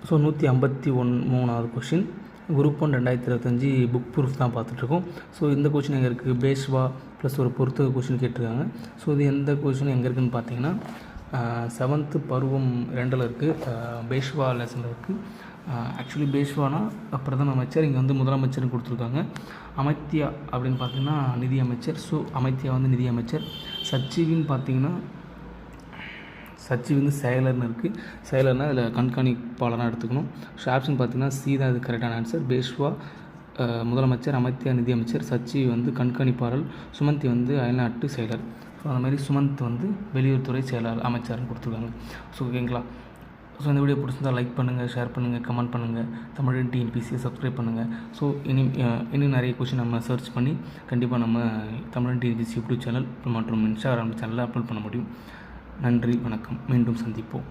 So 153வது question group 1 2025 book proof தான் பார்த்துட்ருக்கோம். ஸோ இந்த கொஷின் எங்கே இருக்குது, பேஷ்வா ப்ளஸ் ஒரு பொறுத்த கொஷின் கேட்டிருக்காங்க. ஸோ இது எந்த கொஷின் எங்கே இருக்குதுன்னு பார்த்தீங்கன்னா 7th பருவம் 2ல் இருக்குது, பேஷ்வா லெசனில் இருக்குது. ஆக்சுவலி பேஷ்வானா பிரதம அமைச்சர், இங்கே வந்து முதலமைச்சர்னு கொடுத்துருக்காங்க. அமைத்தியா அப்படின்னு பார்த்தீங்கன்னா நிதி அமைச்சர். ஸோ அமைத்தியா வந்து நிதி அமைச்சர். சச்சிவின்னு பார்த்தீங்கன்னா சச்சிவ் வந்து செயலர்னு இருக்குது. செயலர்னால் அதில் கண்காணிப்பாளராக எடுத்துக்கணும். ஸோ ஆப்ஷன் பார்த்தீங்கன்னா சி தான் இது கரெக்டான ஆன்சர். பேஷ்வா முதலமைச்சர், அமைத்தியா நிதி அமைச்சர், சச்சிவ் வந்து கண்காணிப்பாளர், சுமந்தி வந்து அயல்நாட்டு செயலர். ஸோ அந்த மாதிரி சுமந்த் வந்து வெளியுறவுத்துறை செயலர் அமைச்சர்னு கொடுத்துருக்காங்க. ஸோ ஓகேங்களா. ஸோ இந்த வீடியோ பிடிச்சிருந்தா லைக் பண்ணுங்கள், ஷேர் பண்ணுங்கள், கமெண்ட் பண்ணுங்கள், தமிழன் டிஎன்பிசியை சப்ஸ்கிரைப் பண்ணுங்கள். ஸோ இன்னும் நிறைய கொஷின் நம்ம சர்ச் பண்ணி கண்டிப்பாக நம்ம தமிழன் டிஎன்பிசி யூடியூப் சேனல் மற்றும் இன்ஸ்டாகிராம் சேனலில் அப்லோட் பண்ண முடியும். நன்றி, வணக்கம், மீண்டும் சந்திப்போம்.